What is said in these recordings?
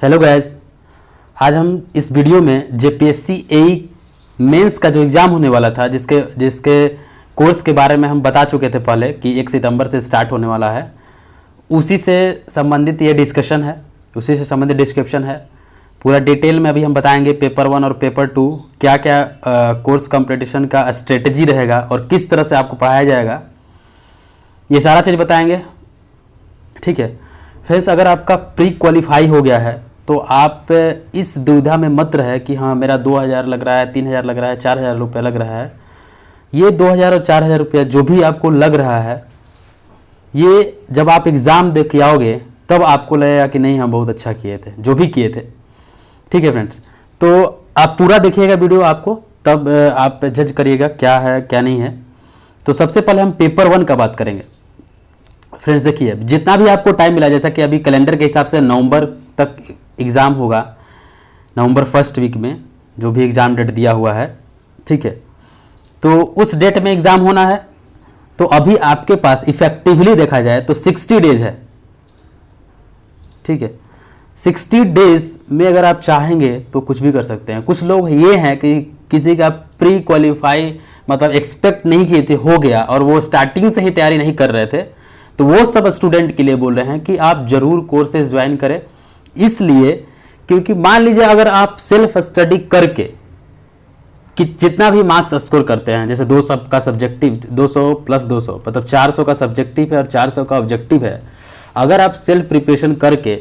Hello guys, आज हम इस वीडियो में जेपीएससी एई मेंस का जो एग्ज़ाम होने वाला था जिसके कोर्स के बारे में हम बता चुके थे पहले कि 1 सितंबर से स्टार्ट होने वाला है। उसी से संबंधित ये डिस्कशन है, उसी से संबंधित डिस्क्रिप्शन है। पूरा डिटेल में अभी हम बताएंगे पेपर 1 और पेपर 2 क्या क्या कोर्स कंपटीशन का स्ट्रेटजी रहेगा और किस तरह से आपको पढ़ाया जाएगा, ये सारा चीज़ बताएंगे। ठीक है फ्रेंड्स, अगर आपका प्री क्वालिफाई हो गया है तो आप इस दुविधा में मत रहे कि हाँ मेरा 2000 लग रहा है, 3000 लग रहा है, 4000 रुपया लग रहा है। ये 2000 और 4000 रुपया जो भी आपको लग रहा है, ये जब आप एग्ज़ाम दे के आओगे तब आपको लगेगा कि नहीं हम बहुत अच्छा किए थे, जो भी किए थे। ठीक है फ्रेंड्स, तो आप पूरा देखिएगा वीडियो, आपको तब आप जज करिएगा क्या है क्या नहीं है। तो सबसे पहले हम पेपर 1 का बात करेंगे। फ्रेंड्स देखिए, जितना भी आपको टाइम मिला, जैसा कि अभी कैलेंडर के हिसाब से नवंबर तक एग्ज़ाम होगा, नवंबर फर्स्ट वीक में जो भी एग्ज़ाम डेट दिया हुआ है, ठीक है, तो उस डेट में एग्ज़ाम होना है। तो अभी आपके पास इफेक्टिवली देखा जाए तो 60 डेज है। ठीक है, 60 डेज में अगर आप चाहेंगे तो कुछ भी कर सकते हैं। कुछ लोग ये हैं कि किसी का प्री क्वालिफाई मतलब एक्सपेक्ट नहीं किए थे, हो गया, और वो स्टार्टिंग से ही तैयारी नहीं कर रहे थे, तो वो सब स्टूडेंट के लिए बोल रहे हैं कि आप जरूर कोर्सेज ज्वाइन करें। इसलिए क्योंकि मान लीजिए अगर आप सेल्फ स्टडी करके कि जितना भी मार्क्स स्कोर करते हैं, जैसे 200 का सब्जेक्टिव, 200 + 200 मतलब 400 का सब्जेक्टिव है और 400 का ऑब्जेक्टिव है। अगर आप सेल्फ प्रिपरेशन करके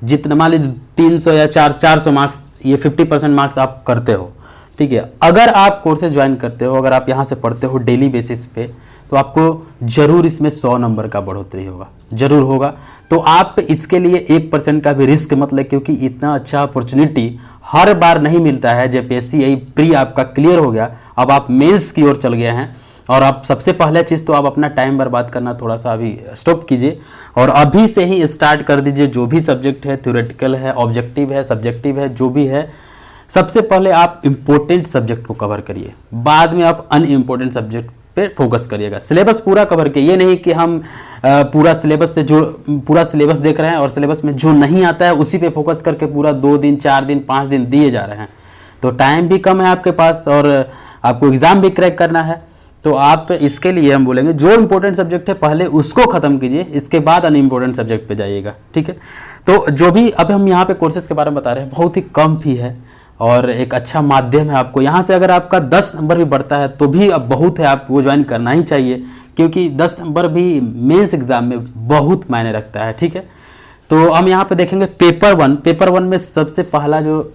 जितना मान लीजिए 300 या 400 मार्क्स, ये 50% मार्क्स आप करते हो, ठीक है, अगर आप कोर्सेज ज्वाइन करते हो, अगर आप यहाँ से पढ़ते हो डेली बेसिस पे, तो आपको जरूर इसमें 100 नंबर का बढ़ोतरी होगा, जरूर होगा। तो आप इसके लिए 1% का भी रिस्क मत ले, क्योंकि इतना अच्छा अपॉर्चुनिटी हर बार नहीं मिलता है। जेपीएससी यही प्री आपका क्लियर हो गया, अब आप मेंस की ओर चल गए हैं, और आप सबसे पहले चीज़ तो आप अपना टाइम बर्बाद करना थोड़ा सा अभी स्टॉप कीजिए और अभी से ही स्टार्ट कर दीजिए। जो भी सब्जेक्ट है, थ्योरेटिकल है, ऑब्जेक्टिव है, सब्जेक्टिव है, जो भी है, सबसे पहले आप इम्पोर्टेंट सब्जेक्ट को कवर करिए, बाद में आप अनइम्पोर्टेंट सब्जेक्ट पे फोकस करिएगा। सिलेबस पूरा कवर किए, ये नहीं कि हम पूरा सिलेबस देख रहे हैं और सिलेबस में जो नहीं आता है उसी पे फोकस करके पूरा 2 दिन 4 दिन 5 दिन दिए जा रहे हैं। तो टाइम भी कम है आपके पास और आपको एग्ज़ाम भी क्रैक करना है। तो आप इसके लिए हम बोलेंगे जो इम्पोर्टेंट सब्जेक्ट है पहले उसको ख़त्म कीजिए, इसके बाद अनइम्पोर्टेंट सब्जेक्ट पे जाइएगा। ठीक है, तो जो भी अब हम यहाँ पे कोर्सेज के बारे में बता रहे हैं, बहुत ही कम फी है और एक अच्छा माध्यम है आपको। यहाँ से अगर आपका 10 नंबर भी बढ़ता है तो भी अब बहुत है, आपको ज्वाइन करना ही चाहिए, क्योंकि 10 नंबर भी मेंस एग्ज़ाम में बहुत मायने रखता है। ठीक है, तो हम यहाँ पे देखेंगे पेपर 1। पेपर 1 में सबसे पहला जो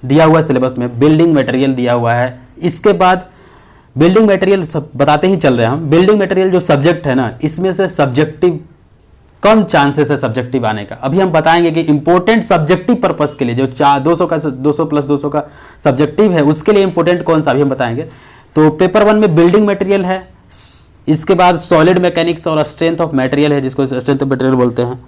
दिया हुआ है सिलेबस में बिल्डिंग मटेरियल दिया हुआ है। इसके बाद बिल्डिंग मटेरियल सब बताते ही चल रहे हैं हम। बिल्डिंग मटेरियल जो सब्जेक्ट है ना, इसमें से सब्जेक्टिव कम चांसेस है सब्जेक्टिव आने का। अभी हम बताएंगे कि इंपॉर्टेंट सब्जेक्टिव पर्पस के लिए जो 200 + 200 का सब्जेक्टिव है, उसके लिए इंपॉर्टेंट कौन सा अभी हम बताएंगे। तो पेपर 1 में बिल्डिंग मटेरियल है, इसके बाद सॉलिड मैकेनिक्स और स्ट्रेंथ ऑफ मटेरियल है, जिसको स्ट्रेंथ ऑफ मटेरियल बोलते हैं।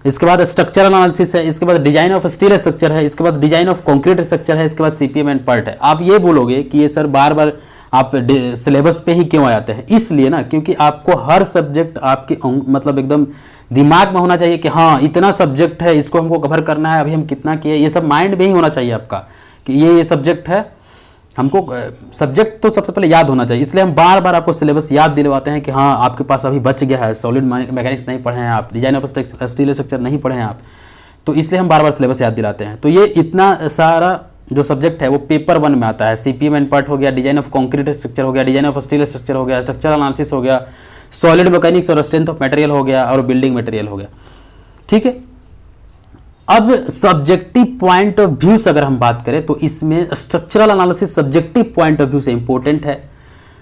इसके बाद स्ट्रक्चरल एनालिसिस है, इसके बाद डिजाइन ऑफ स्टील स्ट्रक्चर है, इसके बाद डिजाइन ऑफ कंक्रीट स्ट्रक्चर है, इसके बाद सीपीएम एंड पर्ट है। आप ये बोलोगे कि ये सर बार बार आप सिलेबस पे ही क्यों आ जाते हैं, इसलिए ना क्योंकि आपको हर सब्जेक्ट आपके मतलब एकदम दिमाग में होना चाहिए कि हाँ इतना सब्जेक्ट है, इसको हमको कवर करना है, अभी हम कितना किए, ये सब माइंड में ही होना चाहिए आपका कि ये सब्जेक्ट है, हमको सब्जेक्ट तो सबसे पहले याद होना चाहिए। इसलिए हम बार बार आपको सिलेबस याद दिलवाते हैं कि हाँ आपके पास अभी बच गया है, सॉलिड मैकेनिक्स नहीं पढ़े हैं आप, डिजाइन ऑफ स्टील स्ट्रक्चर नहीं पढ़े हैं आप, तो इसलिए हम बार बार सिलेबस याद दिलाते हैं। तो ये इतना सारा जो सब्जेक्ट है वो पेपर 1 में आता है। सीपीएम एंड पार्ट हो गया, डिजाइन ऑफ कंक्रीट स्ट्रक्चर हो गया, डिजाइन ऑफ स्टील स्ट्रक्चर हो गया, स्ट्रक्चरल एनालिसिस हो गया, सॉलिड मैकेनिक्स और स्ट्रेंथ ऑफ मटेरियल हो गया, और बिल्डिंग मटेरियल हो गया। ठीक है, अब सब्जेक्टिव पॉइंट ऑफ व्यू से अगर हम बात करें तो इसमें structural analysis subjective point of view से इंपॉर्टेंट है,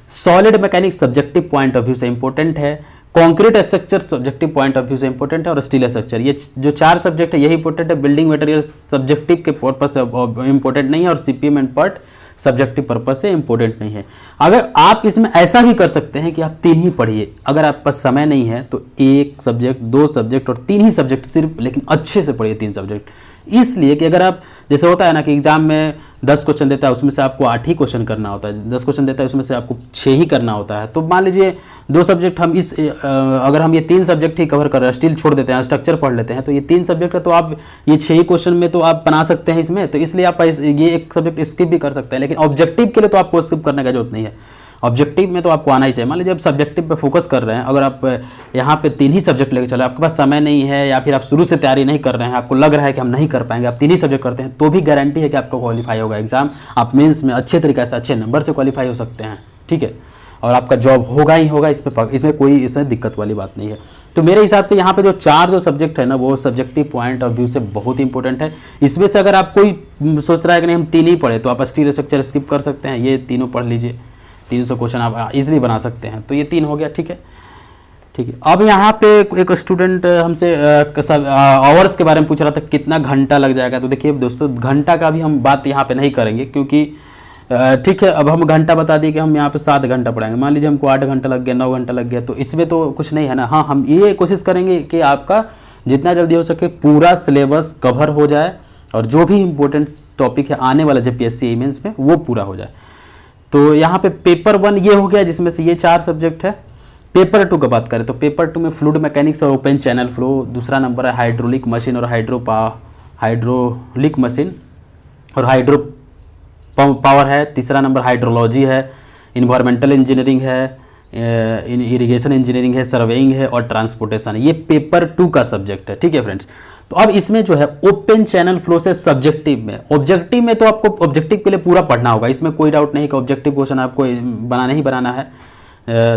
solid mechanics subjective point of view से इंपॉर्टेंट है, concrete structure subjective point of view से इंपॉर्टेंट है, और स्टील स्ट्रक्चर, ये जो 4 सब्जेक्ट है यही इंपॉर्टेंट है। बिल्डिंग मटेरियल सब्जेक्टिव के पर्पस से इंपॉर्टेंट नहीं है, और CPM and part subjective purpose से इंपॉर्टेंट नहीं है। अगर आप इसमें ऐसा भी कर सकते हैं कि आप 3 ही पढ़िए, अगर आपके पास समय नहीं है तो 1 सब्जेक्ट, 2 सब्जेक्ट और 3 ही सब्जेक्ट सिर्फ, लेकिन अच्छे से पढ़िए 3 सब्जेक्ट। इसलिए कि अगर आप, जैसे होता है ना कि एग्जाम में 10 क्वेश्चन देता है उसमें से आपको 8 ही क्वेश्चन करना होता है, 10 क्वेश्चन देता है उसमें से आपको 6 ही करना होता है। तो मान लीजिए 2 सब्जेक्ट हम अगर हम ये 3 सब्जेक्ट ही कवर कर रहे हैं, स्टिल छोड़ देते हैं, स्ट्रक्चर पढ़ लेते हैं, तो ये 3 सब्जेक्ट है तो आप ये 6 ही क्वेश्चन में तो आप बना सकते हैं इसमें, तो इसलिए आप ये एक सब्जेक्ट स्किप भी कर सकते हैं। लेकिन ऑब्जेक्टिव के लिए तो आपको स्किप करने का जरूरत नहीं है, ऑब्जेक्टिव में तो आपको आना ही चाहिए। मान लीजिए आप सब्जेक्टिव पे फोकस कर रहे हैं, अगर आप यहाँ पे 3 ही सब्जेक्ट लेके चले, आपके पास समय नहीं है या फिर आप शुरू से तैयारी नहीं कर रहे हैं, आपको लग रहा है कि हम नहीं कर पाएंगे, आप 3 ही सब्जेक्ट करते हैं, तो भी गारंटी है कि आपका क्वालिफाई होगा एग्जाम, आप मेंस में अच्छे तरीके से अच्छे नंबर से क्वालिफाई हो सकते हैं, ठीक है, और आपका जॉब होगा ही होगा, इसमें कोई इसमें दिक्कत वाली बात नहीं है। तो मेरे हिसाब से यहाँ पे जो 4 जो सब्जेक्ट है ना, वो सब्जेक्टिव पॉइंट ऑफ व्यू से बहुत इंपॉर्टेंट है। इसमें से अगर आप कोई सोच रहा है कि नहीं हम 3 ही पढ़े, तो आप स्टील स्ट्रक्चर स्किप कर सकते हैं, ये तीनों पढ़ लीजिए, 300 क्वेश्चन आप इजीली बना सकते हैं। तो ये 3 हो गया, ठीक है, ठीक है। अब यहाँ पे एक स्टूडेंट हमसे आवर्स के बारे में पूछ रहा था, कितना घंटा लग जाएगा। तो देखिए दोस्तों, घंटा का भी हम बात यहाँ पे नहीं करेंगे, क्योंकि ठीक है, अब हम घंटा बता दिए कि हम यहाँ पे 7 घंटा पढ़ाएंगे, मान लीजिए हमको 8 घंटा लग गया, 9 घंटा लग गया, तो इसमें तो कुछ नहीं है ना। हाँ, हम ये कोशिश करेंगे कि आपका जितना जल्दी हो सके पूरा सिलेबस कवर हो जाए, और जो भी इम्पोर्टेंट टॉपिक है आने वाला जेपीएससी मेंस में वो पूरा हो जाए। तो यहाँ पे पेपर 1 ये हो गया, जिसमें से ये 4 सब्जेक्ट है। पेपर 2 की बात करें तो पेपर 2 में फ्लूइड मैकेनिक्स और ओपन चैनल फ्लो, दूसरा नंबर है हाइड्रोलिक मशीन और हाइड्रोलिक मशीन और हाइड्रो पावर है, तीसरा नंबर हाइड्रोलॉजी है, इन्वायरमेंटल इंजीनियरिंग है, इरिगेशन इंजीनियरिंग है, सर्वेइंग है और ट्रांसपोर्टेशन है। ये पेपर 2 का सब्जेक्ट है, ठीक है फ्रेंड्स। तो अब इसमें जो है ओपन चैनल फ्लो से सब्जेक्टिव में तो आपको ऑब्जेक्टिव के लिए पूरा पढ़ना होगा, इसमें कोई डाउट नहीं कि ऑब्जेक्टिव क्वेश्चन आपको बनाना ही बनाना है।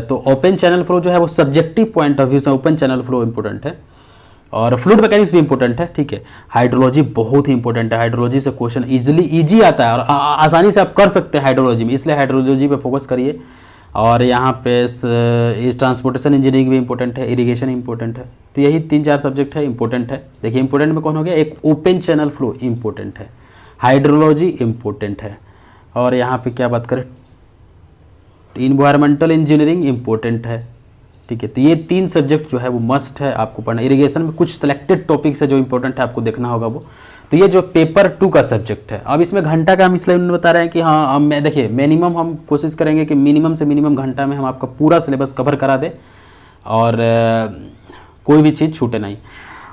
तो ओपन चैनल फ्लो जो है वो सब्जेक्टिव पॉइंट ऑफ व्यू से ओपन चैनल फ्लो इंपॉर्टेंट है, और फ्लूइड मैकेनिक्स भी इंपॉर्टेंट है, ठीक है। हाइड्रोलॉजी बहुत ही इंपॉर्टेंट है, हाइड्रोलॉजी से क्वेश्चन इजी आता है और आसानी से आप कर सकते हैं हाइड्रोलॉजी में, इसलिए हाइड्रोलॉजी पे फोकस करिए। और यहाँ पे ट्रांसपोर्टेशन इंजीनियरिंग भी इंपॉर्टेंट है, इरिगेशन इंपॉर्टेंट है। तो यही 3-4 सब्जेक्ट है इंपॉर्टेंट है। देखिए इंपॉर्टेंट में कौन हो गया, एक ओपन चैनल फ्लो इंपॉर्टेंट है, हाइड्रोलॉजी इंपॉर्टेंट है, और यहाँ पे क्या बात करें, इन्वायरमेंटल इंजीनियरिंग इंपॉर्टेंट है, ठीक है। तो ये 3 सब्जेक्ट जो है वो मस्ट है आपको पढ़ना। इरिगेशन में कुछ सिलेक्टेड टॉपिक्स है जो इंपॉर्टेंट है, आपको देखना होगा वो। तो ये जो पेपर 2 का सब्जेक्ट है, अब इसमें घंटा का हम इसलिए बता रहे हैं कि हाँ, अब मैं देखिए मिनिमम हम कोशिश करेंगे कि मिनिमम से मिनिमम घंटा में हम आपका पूरा सिलेबस कवर करा दे, और कोई भी चीज़ छूटे नहीं।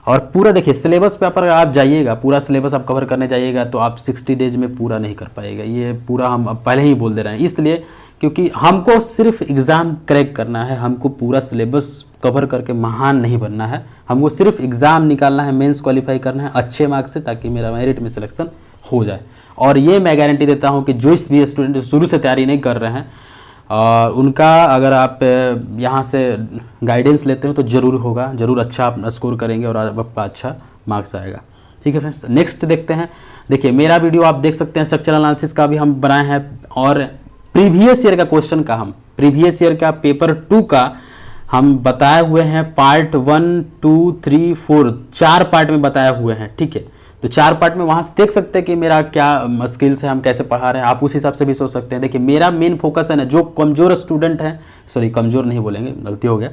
और पूरा देखिए सिलेबस पे पर आप जाइएगा, पूरा सिलेबस आप कवर करने जाइएगा तो आप 60 डेज में पूरा नहीं कर पाएगा, ये पूरा हम अब पहले ही बोल दे रहे हैं। इसलिए क्योंकि हमको सिर्फ एग्ज़ाम क्रैक करना है, हमको पूरा सिलेबस कवर करके महान नहीं बनना है, हमको सिर्फ एग्ज़ाम निकालना है, मेंस क्वालिफाई करना है अच्छे मार्क्स से, ताकि मेरा मेरिट में सिलेक्शन हो जाए। और ये मैं गारंटी देता हूँ कि जो इस भी स्टूडेंट शुरू से तैयारी नहीं कर रहे हैं, उनका अगर आप यहाँ से गाइडेंस लेते हो तो ज़रूर होगा, ज़रूर अच्छा आप स्कोर करेंगे और आपका अच्छा मार्क्स आएगा, ठीक है फ्रेंड्स। नेक्स्ट देखते हैं। देखिए मेरा वीडियो आप देख सकते हैं, स्ट्रक्चरल एनालिसिस का भी हम बनाए हैं, और प्रीवियस ईयर का क्वेश्चन का हम प्रीवियस ईयर का पेपर 2 का हम बताए हुए हैं, पार्ट 1, 2, 3, 4 4 पार्ट में बताए हुए हैं, ठीक है। तो 4 पार्ट में वहाँ से देख सकते हैं कि मेरा क्या स्किल्स है, हम कैसे पढ़ा रहे हैं, आप उस हिसाब से भी सोच सकते हैं। देखिए मेरा मेन फोकस है ना, जो कमज़ोर स्टूडेंट हैं, सॉरी कमज़ोर नहीं बोलेंगे, गलती हो गया,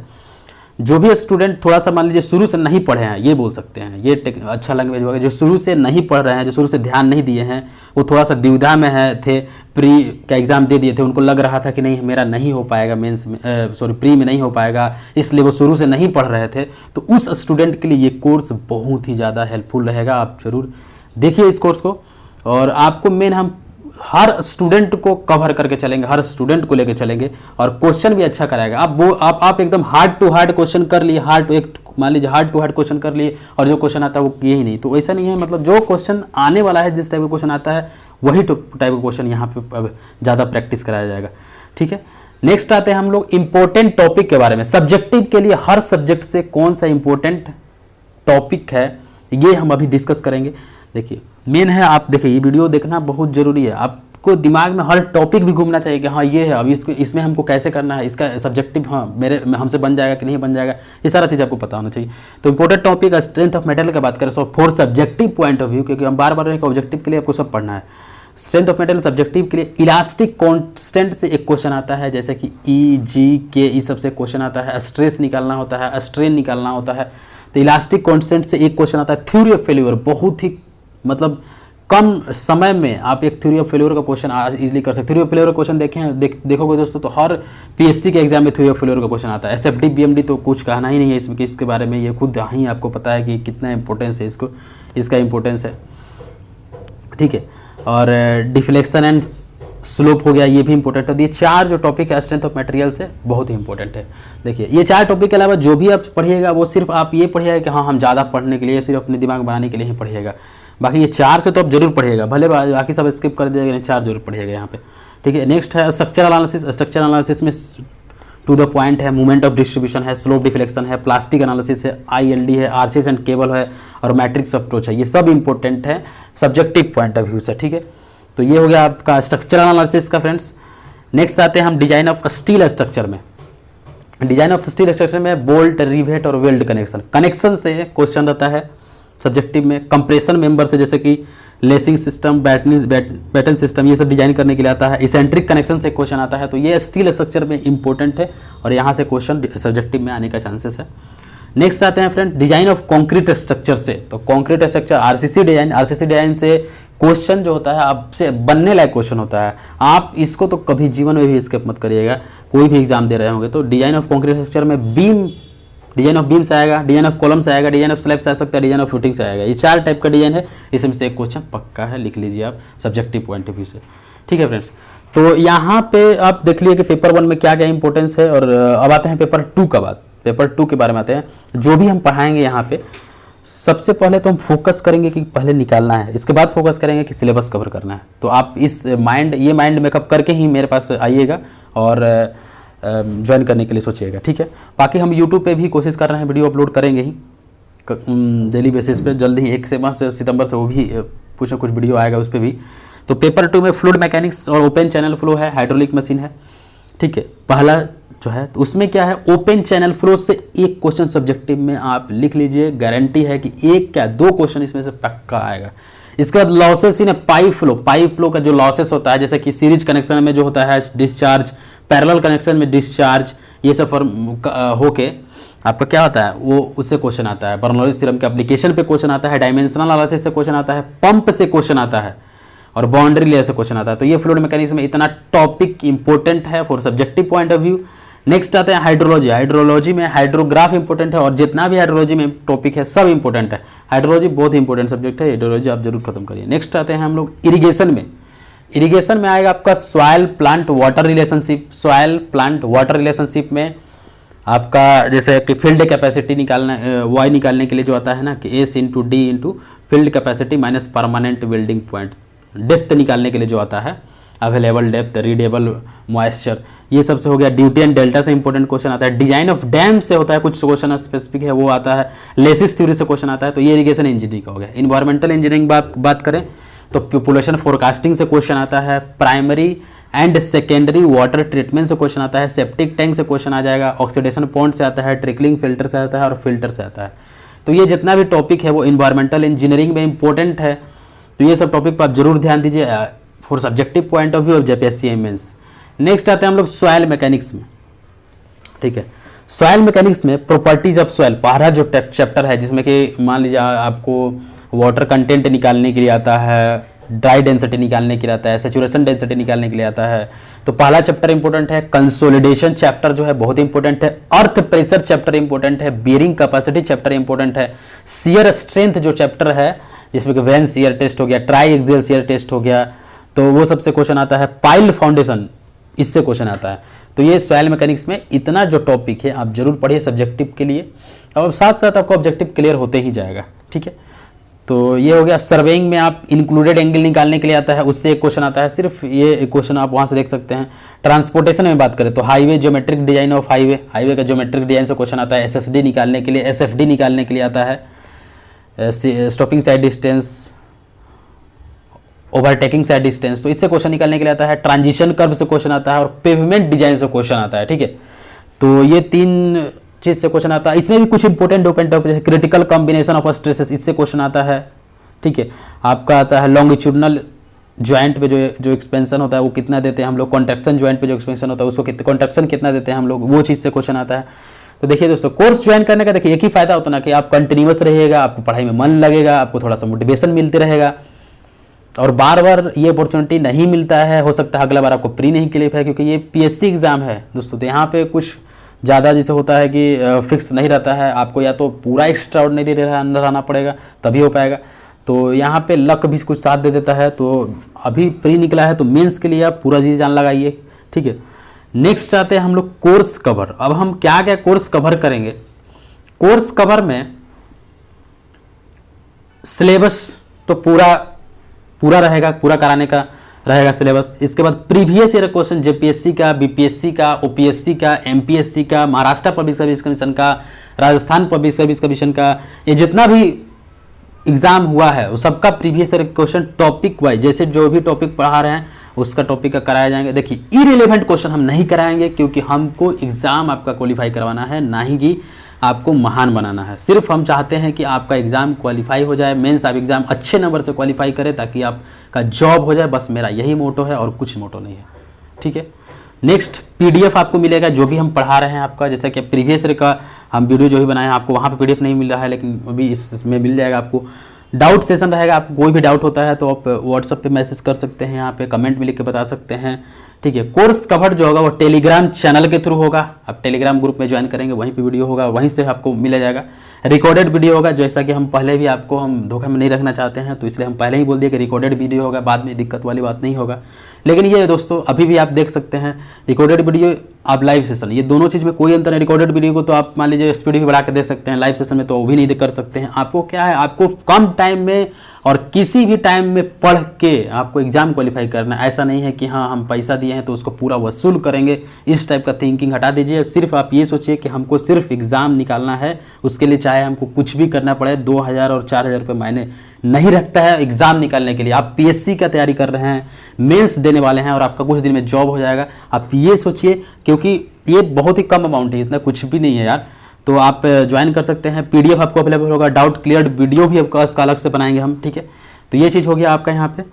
जो भी स्टूडेंट थोड़ा सा मान लीजिए शुरू से नहीं पढ़े हैं, ये बोल सकते हैं, ये अच्छा लैंग्वेज होगा, जो शुरू से नहीं पढ़ रहे हैं, जो शुरू से ध्यान नहीं दिए हैं, वो थोड़ा सा द्विधा में थे, प्री का एग्ज़ाम दे दिए थे, उनको लग रहा था कि नहीं मेरा नहीं हो पाएगा मेंस में, प्री में नहीं हो पाएगा, इसलिए वो शुरू से नहीं पढ़ रहे थे। तो उस स्टूडेंट के लिए ये कोर्स बहुत ही ज़्यादा हेल्पफुल रहेगा, आप जरूर देखिए इस कोर्स को। और आपको मेन हम हर स्टूडेंट को कवर करके चलेंगे, हर स्टूडेंट को लेके चलेंगे, और क्वेश्चन भी अच्छा कराएगा। आप एकदम हार्ड टू हार्ड क्वेश्चन कर लिए, मान लीजिए हार्ड टू हार्ड क्वेश्चन कर लिए, और जो क्वेश्चन आता है वो किए ही नहीं, तो ऐसा नहीं है। मतलब जो क्वेश्चन आने वाला है, जिस टाइप का क्वेश्चन आता है वही टाइप का क्वेश्चन यहाँ पे ज़्यादा प्रैक्टिस कराया जाएगा, ठीक है। नेक्स्ट आते हैं हम लोग इंपॉर्टेंट टॉपिक के बारे में। सब्जेक्टिव के लिए हर सब्जेक्ट से कौन सा इंपॉर्टेंट टॉपिक है, ये हम अभी डिस्कस करेंगे। देखिए मेन है, आप देखिए ये वीडियो देखना बहुत ज़रूरी है, आपको दिमाग में हर टॉपिक भी घूमना चाहिए कि हाँ ये है, अब इसमें हमको कैसे करना है, इसका सब्जेक्टिव हाँ हमसे बन जाएगा कि नहीं बन जाएगा, ये सारा चीज़ आपको पता होना चाहिए। तो important topic strength of metal की बात करें, so for subjective point of view, क्योंकि हम बार बार एक ऑब्जेक्टिव के लिए आपको सब पढ़ना है। स्ट्रेंथ ऑफ मेटल सब्जेक्टिव के लिए इलास्टिक कांस्टेंट से एक क्वेश्चन आता है, जैसे कि ई, जी, के, इस सबसे क्वेश्चन आता है। स्ट्रेस निकालना होता है, स्ट्रेन निकालना होता है। तो इलास्टिक कांस्टेंट से एक क्वेश्चन आता है। थ्योरी ऑफ फेल्यूर बहुत ही मतलब कम समय में आप एक थ्योरी ऑफ फेल्योर का क्वेश्चन आज इजीली कर सकते हैं। थ्योरी ऑफ फेल्योर का क्वेश्चन देखोगे दोस्तों तो हर पीएससी के एग्जाम में थ्योरी ऑफ फेल्योर का क्वेश्चन आता है। एसएफडी बीएमडी तो कुछ कहना ही नहीं है इसमें, इसके बारे में ये खुद ही आपको पता है कि कितना इंपॉर्टेंस है इसका इंपॉर्टेंस है, ठीक है। और डिफ्लेक्शन एंड स्लोप हो गया, ये भी इंपॉर्टेंट है। ये 4 जो टॉपिक है स्ट्रेंथ ऑफ मटेरियल से बहुत ही इंपॉर्टेंट है। देखिए ये 4 टॉपिक के अलावा जो भी आप पढ़िएगा वो सिर्फ आप ये पढ़िएगा कि हाँ हम ज़्यादा पढ़ने के लिए, सिर्फ अपने दिमाग बनाने के लिए ही पढ़िएगा। बाकी ये 4 से तो आप जरूर पढ़िएगा, भले बाकी सब स्किप कर दीजिएगा, 4 जरूर पढ़िएगा यहाँ पे, ठीक है। नेक्स्ट है स्ट्रक्चर एनालिसिस। स्ट्रक्चर एनालिसिस में टू द पॉइंट है, मूवमेंट ऑफ डिस्ट्रीब्यूशन है, स्लोप डिफ्लेक्शन है, प्लास्टिक एनालिसिस है, आईएलडी है, आर्चेस एंड केबल है और मैट्रिक्स अप्रोच है। ये सब इंपॉर्टेंट है सब्जेक्टिव पॉइंट ऑफ व्यू से, ठीक है। तो ये हो गया आपका स्ट्रक्चर एनालिसिस का फ्रेंड्स। नेक्स्ट आते हैं हम डिजाइन ऑफ स्टील स्ट्रक्चर में। डिजाइन ऑफ स्टील स्ट्रक्चर में बोल्ट, रिवेट और वेल्ड कनेक्शन से क्वेश्चन रहता है सब्जेक्टिव में। कंप्रेशन मेंबर से जैसे कि लेसिंग सिस्टम, बैटन सिस्टम, ये सब डिजाइन करने के लिए आता है। इसेंट्रिक कनेक्शन से क्वेश्चन आता है, तो ये स्टील स्ट्रक्चर में इंपॉर्टेंट है और यहाँ से क्वेश्चन सब्जेक्टिव में आने का चांसेस है। नेक्स्ट आते हैं friend design of concrete structure से। तो कॉन्क्रीट स्ट्रक्चर आरसीसी डिजाइन से क्वेश्चन जो होता है आपसे बनने लायक क्वेश्चन होता है। आप इसको तो कभी जीवन में भी स्किप मत करिएगा, कोई भी एग्जाम दे रहे होंगे तो। डिजाइन ऑफ कॉन्क्रीट स्ट्रक्चर में बीम, डिजाइन ऑफ बीम से आएगा, डिजाइन ऑफ कॉलम से आएगा, डिजाइन ऑफ स्लैब से आ सकता है, डिजाइन ऑफ फुटिंग से आएगा। ये 4 टाइप का डिजाइन है, इसमें से एक क्वेश्चन पक्का है, लिख लीजिए आप सब्जेक्टिव पॉइंट ऑफ व्यू से, ठीक है फ्रेंड्स। तो यहाँ पे आप देख लीजिए कि पेपर 1 में क्या क्या इंपॉर्टेंस है। और अब आते हैं पेपर 2 का बात। पेपर 2 के बारे में आते हैं। जो भी हम पढ़ाएंगे यहाँ पे सबसे पहले तो हम फोकस करेंगे कि पहले निकालना है, इसके बाद फोकस करेंगे कि सिलेबस कवर करना है। तो आप ये माइंड मेकअप करके ही मेरे पास आइएगा और ज्वाइन करने के लिए सोचिएगा, ठीक है। बाकी हम यूट्यूब पे भी कोशिश कर रहे हैं, वीडियो अपलोड करेंगे ही डेली बेसिस पे, जल्द ही 1 सितंबर से वो भी कुछ ना कुछ वीडियो आएगा उस पर भी। तो पेपर 2 में फ्लूइड मैकेनिक्स और ओपन चैनल फ्लो है, हाइड्रोलिक मशीन है, ठीक है। पहला जो है तो उसमें क्या है, ओपन चैनल फ्लो से एक क्वेश्चन सब्जेक्टिव में आप लिख लीजिए, गारंटी है कि 1 क्या 2 क्वेश्चन इसमें से पक्का आएगा। इसके बाद लॉसेस इन पाइप फ्लो का जो लॉसेस होता है, जैसे कि सीरीज कनेक्शन में जो होता है डिस्चार्ज, पैरेलल कनेक्शन में डिस्चार्ज, ये सब होके आपका क्या होता है वो उससे क्वेश्चन आता है। बर्नौलीज थ्योरम के एप्लीकेशन पे क्वेश्चन आता है, डायमेंशनल एनालिसिस से क्वेश्चन आता है, पंप से क्वेश्चन आता है और बाउंड्री लेयर से क्वेश्चन आता है। तो ये फ्लूइड मैकेनिक्स में इतना टॉपिक इंपॉर्टेंट है for subjective point of view. Next आते हैं हाइड्रोलॉजी। हाइड्रोलॉजी में हाइड्रोग्राफ इंपॉर्टेंट है और जितना भी हाइड्रोलॉजी में टॉपिक है सब इंपॉर्टेंट है। हाइड्रोलॉजी बहुत इंपॉर्टेंट सब्जेक्ट है, हाइड्रोलॉजी आप जरूर खत्म करिए। नेक्स्ट आते हैं हम लोग इरिगेशन में। इरिगेशन में आएगा आपका soil plant water relationship. Soil plant water relationship में आपका जैसे कि फील्ड कैपेसिटी निकालना, वाई निकालने के लिए जो आता है ना कि S into D into field capacity minus permanent building point, depth निकालने के लिए जो आता है, अवेलेबल डेप्थ, रीडेबल मॉइस्चर, ये सब से हो गया। ड्यूटी एंड डेल्टा से इंपॉर्टेंट क्वेश्चन आता है। डिजाइन ऑफ डैम से होता है, कुछ क्वेश्चन स्पेसिफिक है वो आता है। लेसिस थ्योरी से क्वेश्चन आता है, तो ये इरिगेशन इंजीनियरिंग का हो गया। इन्वायरमेंटल इंजीनियरिंग बात करें तो पॉपुलेशन फोरकास्टिंग से क्वेश्चन आता है। Primary and secondary water treatment से क्वेश्चन आता है। सेप्टिक टैंक से क्वेश्चन आ जाएगा। ऑक्सीडेशन पॉइंट से आता है, ट्रिकलिंग फिल्टर से आता है और फिल्टर से आता है। तो ये जितना भी टॉपिक है वो इन्वायरमेंटल इंजीनियरिंग में इंपॉर्टेंट है। तो ये सब टॉपिक पर आप जरूर ध्यान दीजिए for subjective point of view of JPSC mains. Next आते हैं हम लोग सॉइल मैकेनिक्स में, ठीक है। सॉइल मैकेनिक्स में प्रॉपर्टीज ऑफ सॉइल पहला जो चैप्टर है, जिसमें कि मान लीजिए आपको वाटर कंटेंट निकालने के लिए आता है, ड्राई डेंसिटी निकालने के लिए आता है, सैचुरेशन डेंसिटी निकालने के लिए आता है। तो पहला चैप्टर इंपॉर्टेंट है। कंसोलिडेशन चैप्टर जो है बहुत इंपॉर्टेंट है। अर्थ प्रेशर चैप्टर इंपॉर्टेंट है। बियरिंग कैपेसिटी चैप्टर इंपॉर्टेंट है। शियर स्ट्रेंथ जो चैप्टर है, जिसमें कि वेन शियर टेस्ट हो गया, ट्राई एक्सियल शियर टेस्ट हो गया, तो वो सबसे क्वेश्चन आता है। पाइल फाउंडेशन, इससे क्वेश्चन आता है। तो ये सॉइल मैकेनिक्स में इतना जो टॉपिक है आप जरूर पढ़िए सब्जेक्टिव के लिए, और साथ साथ आपको ऑब्जेक्टिव क्लियर होते ही जाएगा, ठीक है। तो ये हो गया। सर्वेइंग में आप इंक्लूडेड एंगल निकालने के लिए आता है, उससे एक क्वेश्चन आता है। सिर्फ ये क्वेश्चन आप वहाँ से देख सकते हैं। ट्रांसपोर्टेशन में बात करें तो highway geometric design of highway का ज्योमेट्रिक डिजाइन से क्वेश्चन आता है। एसएसडी निकालने के लिए, एसएफडी निकालने के लिए आता है। Stopping side distance, overtaking side distance, तो इससे क्वेश्चन निकालने के लिए आता है। ट्रांजिशन कर्व से क्वेश्चन आता है और पेवमेंट डिजाइन से क्वेश्चन आता है, ठीक है। तो ये 3 चीज से क्वेश्चन आता है। इसमें भी कुछ इंपॉर्टेंट ओपन टॉपिक जैसे क्रिटिकल कॉम्बिनेशन ऑफ स्ट्रेसेस, इससे क्वेश्चन आता है, ठीक है। आपका आता है लॉन्गिट्यूडनल ज्वाइंट पे जो एक्सपेंशन होता है वो कितना देते हैं हम लोग। कॉन्ट्रैक्शन ज्वाइंट पे जो एक्सपेंशन होता है उसको कॉन्ट्रैक्शन कितना देते हैं हम लोग, वो चीज़ से क्वेश्चन आता है। तो देखिए दोस्तों, कोर्स ज्वाइन करने का देखिए एक ही फायदा होता है ना कि आप कंटिन्यूअस रहिएगा, आपको पढ़ाई में मन लगेगा, आपको थोड़ा सा मोटिवेशन मिलते रहेगा, और बार बार ये अपॉर्चुनिटी नहीं मिलता है, हो सकता है अगला बार आपको प्री नहीं क्लियर है, क्योंकि ये पीएससी एग्ज़ाम है दोस्तों। तो यहाँ पे कुछ ज़्यादा जैसे होता है कि फिक्स नहीं रहता है, आपको या तो पूरा एक्स्ट्रा ऑर्डिनरी रहना पड़ेगा तभी हो पाएगा। तो यहाँ पे लक भी कुछ साथ दे देता है। तो अभी प्री निकला है तो मेंस के लिए आप पूरा जी जान लगाइए, ठीक है। नेक्स्ट आते हैं हम लोग कोर्स कवर। अब हम क्या क्या कोर्स कवर करेंगे। कोर्स कवर में सिलेबस तो पूरा रहेगा, पूरा कराने का रहेगा सिलेबस। इसके बाद प्रीवियस ईयर क्वेश्चन जेपीएससी का, बीपीएससी का, ओपीएससी का, एमपीएससी का, महाराष्ट्र पब्लिक सर्विस कमीशन का, राजस्थान पब्लिक सर्विस कमीशन का, ये जितना भी एग्जाम हुआ है वो सबका previous year question topic wise, जैसे जो भी टॉपिक पढ़ा रहे हैं उसका टॉपिक का कराया जाएंगे। देखिए इररिलेवेंट क्वेश्चन हम नहीं कराएंगे, क्योंकि हमको एग्जाम आपका क्वालिफाई करवाना है, ना ही कि आपको महान बनाना है। सिर्फ हम चाहते हैं कि आपका एग्जाम क्वालिफाई हो जाए, मेंस आप एग्जाम अच्छे नंबर से क्वालिफाई करें ताकि आपका जॉब हो जाए। बस मेरा यही मोटो है और कुछ मोटो नहीं है, ठीक है। नेक्स्ट पीडीएफ आपको मिलेगा जो भी हम पढ़ा रहे हैं आपका, जैसा कि प्रीवियस ईयर का हम वीडियो जो भी बनाए हैं, आपको वहाँ पे पीडीएफ नहीं मिल रहा है, लेकिन अभी इसमें मिल जाएगा आपको। डाउट सेशन रहेगा, आपको कोई भी डाउट होता है तो आप व्हाट्सएप पे मैसेज कर सकते हैं, यहाँ पे कमेंट में लिख के बता सकते हैं, ठीक है। कोर्स कवर जो होगा वो टेलीग्राम चैनल के थ्रू होगा, आप टेलीग्राम ग्रुप में ज्वाइन करेंगे, वहीं पे वीडियो होगा, वहीं से आपको मिला जाएगा। रिकॉर्डेड वीडियो होगा, जैसा कि हम पहले भी आपको हम धोखे में नहीं रखना चाहते हैं, तो इसलिए हम पहले ही बोल दिए कि रिकॉर्डेड वीडियो होगा, बाद में दिक्कत वाली बात नहीं होगा। लेकिन ये दोस्तों अभी भी आप देख सकते हैं रिकॉर्डेड वीडियो, आप लाइव सेशन, ये दोनों चीज़ में कोई अंतर नहीं। रिकॉर्डेड वीडियो को तो आप मान लीजिए स्पीड भी बढ़ा के दे सकते हैं, लाइव सेशन में तो वो भी नहीं कर सकते हैं। आपको क्या है, आपको कम टाइम में और किसी भी टाइम में पढ़ के आपको एग्जाम क्वालिफाई करना है। ऐसा नहीं है कि हाँ हम पैसा दिए हैं तो उसको पूरा वसूल करेंगे, इस टाइप का थिंकिंग हटा दीजिए। सिर्फ आप ये सोचिए कि हमको सिर्फ एग्ज़ाम निकालना है, उसके लिए चाहे हमको कुछ भी करना पड़े, 2000 और 4000 रुपये महीने नहीं रखता है एग्ज़ाम निकालने के लिए। आप पीएससी का तैयारी कर रहे हैं, मेंस देने वाले हैं और आपका कुछ दिन में जॉब हो जाएगा, आप ये सोचिए, क्योंकि ये बहुत ही कम अमाउंट है, इतना कुछ भी नहीं है यार। तो आप ज्वाइन कर सकते हैं। पीडीएफ आपको अवेलेबल होगा, डाउट क्लियर वीडियो भी आपका इसका अलग से बनाएंगे हम, ठीक है। तो ये चीज़ हो गया आपका यहाँ पे।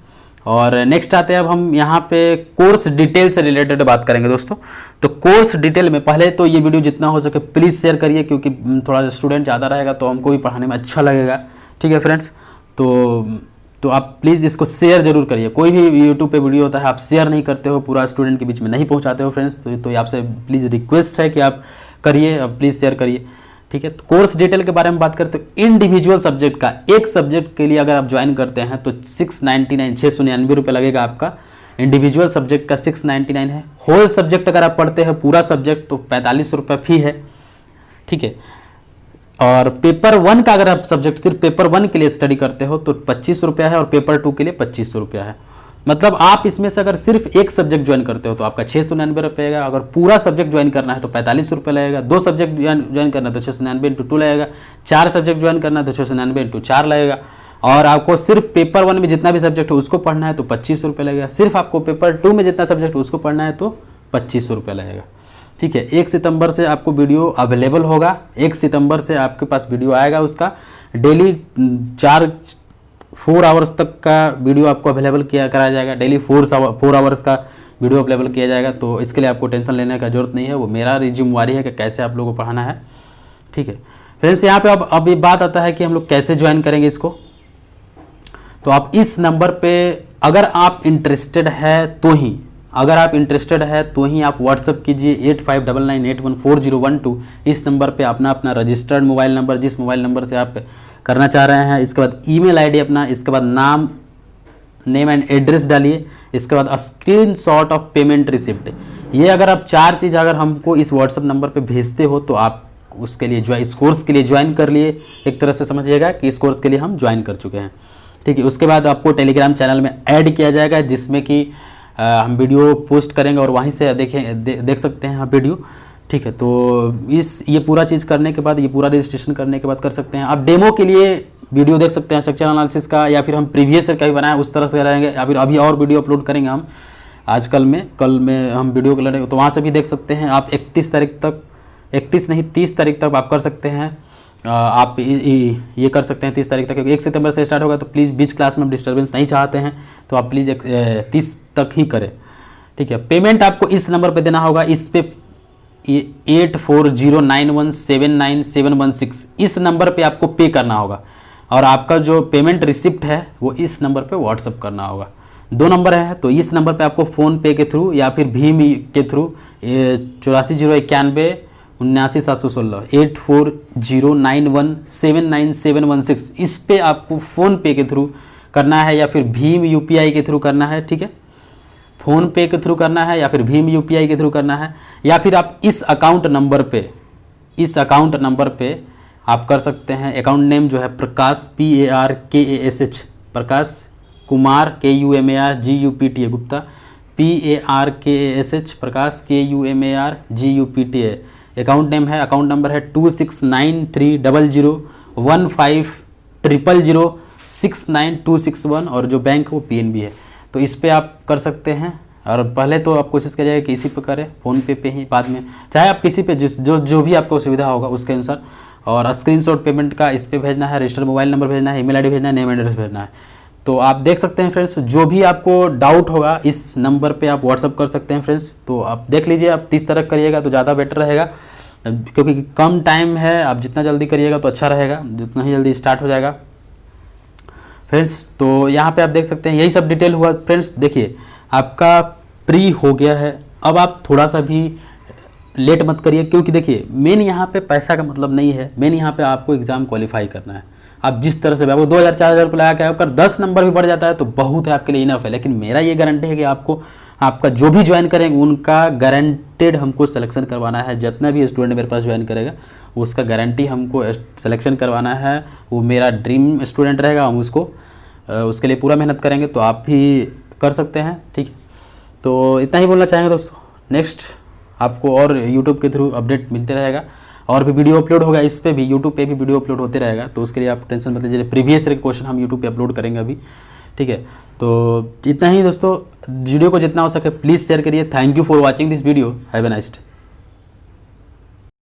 और नेक्स्ट आते हैं अब हम यहाँ पे कोर्स डिटेल से रिलेटेड बात करेंगे दोस्तों। तो कोर्स डिटेल में पहले तो ये वीडियो जितना हो सके प्लीज़ शेयर करिए, क्योंकि थोड़ा स्टूडेंट ज़्यादा रहेगा तो हमको भी पढ़ाने में अच्छा लगेगा, ठीक है फ्रेंड्स। तो आप प्लीज़ इसको शेयर जरूर करिए। कोई भी यूट्यूब पे वीडियो होता है आप शेयर नहीं करते हो, पूरा स्टूडेंट के बीच में नहीं पहुंचाते हो फ्रेंड्स, तो आपसे प्लीज़ रिक्वेस्ट है कि आप करिए, प्लीज़ शेयर करिए, ठीक है। तो कोर्स डिटेल के बारे में बात करते हैं। इंडिविजुअल सब्जेक्ट का, एक सब्जेक्ट के लिए अगर आप ज्वाइन करते हैं तो 699 रुपये लगेगा आपका। इंडिविजुअल सब्जेक्ट का 699 है। होल सब्जेक्ट अगर आप पढ़ते हैं पूरा सब्जेक्ट तो 45 रुपये फी है, ठीक है। और पेपर 1 का अगर आप सब्जेक्ट सिर्फ पेपर 1 के लिए स्टडी करते हो तो 25 रुपया है, और पेपर 2 के लिए 25 रुपया है। मतलब आप इसमें से अगर सिर्फ एक सब्जेक्ट ज्वाइन करते हो तो आपका 699 रुपये है। अगर पूरा सब्जेक्ट ज्वाइन करना है तो 45 रुपये लगेगा। 2 सब्जेक्ट ज्वाइन करना है तो 699 × 2 लगेगा। 4 सब्जेक्ट ज्वाइन करना है तो 699 × 4 लगेगा। और आपको सिर्फ पेपर 1 में जितना भी सब्जेक्ट है उसको पढ़ना है तो 25 रुपये लगेगा। सिर्फ आपको पेपर 2 में जितना सब्जेक्ट है उसको पढ़ना है तो 25 रुपये लगेगा, ठीक है। 1 सितंबर से आपको वीडियो अवेलेबल होगा। 1 सितंबर से आपके पास वीडियो आएगा, उसका डेली 4 आवर्स तक का वीडियो आपको अवेलेबल कराया जाएगा। डेली 4 आवर्स का वीडियो अवेलेबल किया जाएगा। तो इसके लिए आपको टेंशन लेने का जरूरत नहीं है, वो मेरा जिम्मेवारी है कि कैसे आप लोगों को पढ़ाना है, ठीक है फ्रेंड्स। यहाँ पे अब ये बात आता है कि हम लोग कैसे ज्वाइन करेंगे इसको। तो आप इस नंबर पे अगर आप इंटरेस्टेड है तो ही, आप व्हाट्सअप कीजिए 8599814012। इस नंबर पे अपना रजिस्टर्ड मोबाइल नंबर, जिस मोबाइल नंबर से आप करना चाह रहे हैं, इसके बाद ईमेल आईडी अपना, इसके बाद नेम एंड एड्रेस डालिए, इसके बाद स्क्रीनशॉट ऑफ पेमेंट रिसिप्ट। ये अगर आप 4 चीज़ अगर हमको इस व्हाट्सअप नंबर पे भेजते हो तो आप उसके लिए इस कोर्स के लिए ज्वाइन कर लिए। एक तरह से समझिएगा कि इस कोर्स के लिए हम ज्वाइन कर चुके हैं, ठीक है। उसके बाद आपको टेलीग्राम चैनल में ऐड किया जाएगा, जिसमें कि हम वीडियो पोस्ट करेंगे और वहीं से देख सकते हैं आप वीडियो, ठीक है। तो ये पूरा चीज़ करने के बाद, ये पूरा रजिस्ट्रेशन करने के बाद कर सकते हैं आप डेमो के लिए वीडियो देख सकते हैं स्ट्रक्चर एनालिसिस का, या फिर हम प्रीवियस ईयर का ही बनाया उस तरह से रहेंगे, या फिर अभी और वीडियो अपलोड करेंगे हम कल में हम वीडियो को लड़ेंगे तो वहाँ से भी देख सकते हैं आप। 31 तारीख तक, 31 नहीं 30 तारीख तक आप कर सकते हैं। आप ये कर सकते हैं 30 तारीख तक, क्योंकि 1 सितंबर से स्टार्ट होगा। तो प्लीज़ बीच क्लास में हम डिस्टर्बेंस नहीं चाहते हैं, तो आप प्लीज़ 30 तक ही करें, ठीक है। पेमेंट आपको इस नंबर पे देना होगा, इस पे 8409179716 इस नंबर पे आपको पे करना होगा। और आपका जो पेमेंट रिसिप्ट है वो इस नंबर पे व्हाट्सअप करना होगा। 2 नंबर है, तो इस नंबर पे आपको फ़ोनपे के थ्रू या फिर भीम के थ्रू 840191 79716 8409179716 इस पे आपको फ़ोनपे के थ्रू करना है या फिर भीम यूपीआई के थ्रू करना है। ठीक है, फ़ोनपे के थ्रू करना है या फिर भीम यूपीआई के थ्रू करना है, या फिर आप इस अकाउंट नंबर पे आप कर सकते हैं। अकाउंट नेम जो है प्रकाश PARKASH Prakash Kumar KUMARGUPTA Gupta PARKASH प्रकाश KUMARGUPTA अकाउंट नेम है। अकाउंट नंबर है 2693001500069261 और जो बैंक है वो PNB है। तो इस पे आप कर सकते हैं, और पहले तो आप कोशिश करिएगा कि इसी पे करें, फ़ोनपे पे ही बाद में, चाहे आप किसी पे जो भी आपको सुविधा होगा उसके अनुसार। और स्क्रीनशॉट पेमेंट का इस पे भेजना है, रजिस्टर्ड मोबाइल नंबर भेजना है, ईमेल आईडी भेजना है, नेम एड्रेस भेजना है। तो आप देख सकते हैं फ्रेंड्स, जो भी आपको डाउट होगा इस नंबर पे आप व्हाट्सअप कर सकते हैं फ्रेंड्स। तो आप देख लीजिए, आप 30 तरह करिएगा तो ज़्यादा बेटर रहेगा, क्योंकि कम टाइम है। आप जितना जल्दी करिएगा तो अच्छा रहेगा, जितना ही जल्दी स्टार्ट हो जाएगा फ्रेंड्स। तो यहाँ पे आप देख सकते हैं, यही सब डिटेल हुआ फ्रेंड्स। देखिए आपका प्री हो गया है, अब आप थोड़ा सा भी लेट मत करिए, क्योंकि देखिए मेन यहाँ पे पैसा का मतलब नहीं है, मेन यहाँ पे आपको एग्ज़ाम क्वालिफाई करना है। आप जिस तरह से वो 2000-4000 रुपये लगा के अगर 10 नंबर भी बढ़ जाता है तो बहुत है, आपके लिए इनफ है। लेकिन मेरा ये गारंटी है कि आपका जो भी ज्वाइन करेंगे उनका गारंटेड हमको सिलेक्शन करवाना है। जितना भी स्टूडेंट मेरे पास ज्वाइन करेगा उसका गारंटी हमको सिलेक्शन करवाना है, वो मेरा ड्रीम स्टूडेंट रहेगा। हम उसके लिए पूरा मेहनत करेंगे, तो आप भी कर सकते हैं। ठीक है, तो इतना ही बोलना चाहेंगे दोस्तों। नेक्स्ट आपको और यूट्यूब के थ्रू अपडेट मिलते रहेगा, और भी वीडियो अपलोड होगा इस पे भी, यूट्यूब पे भी वीडियो अपलोड होते रहेगा। तो उसके लिए आप टेंशन मत लीजिए, प्रीवियस ईयर क्वेश्चन हम यूट्यूब पे अपलोड करेंगे अभी। ठीक है, तो इतना ही दोस्तों। वीडियो को जितना हो सके प्लीज़ शेयर करिए। Thank you for watching this video. Have a nice day.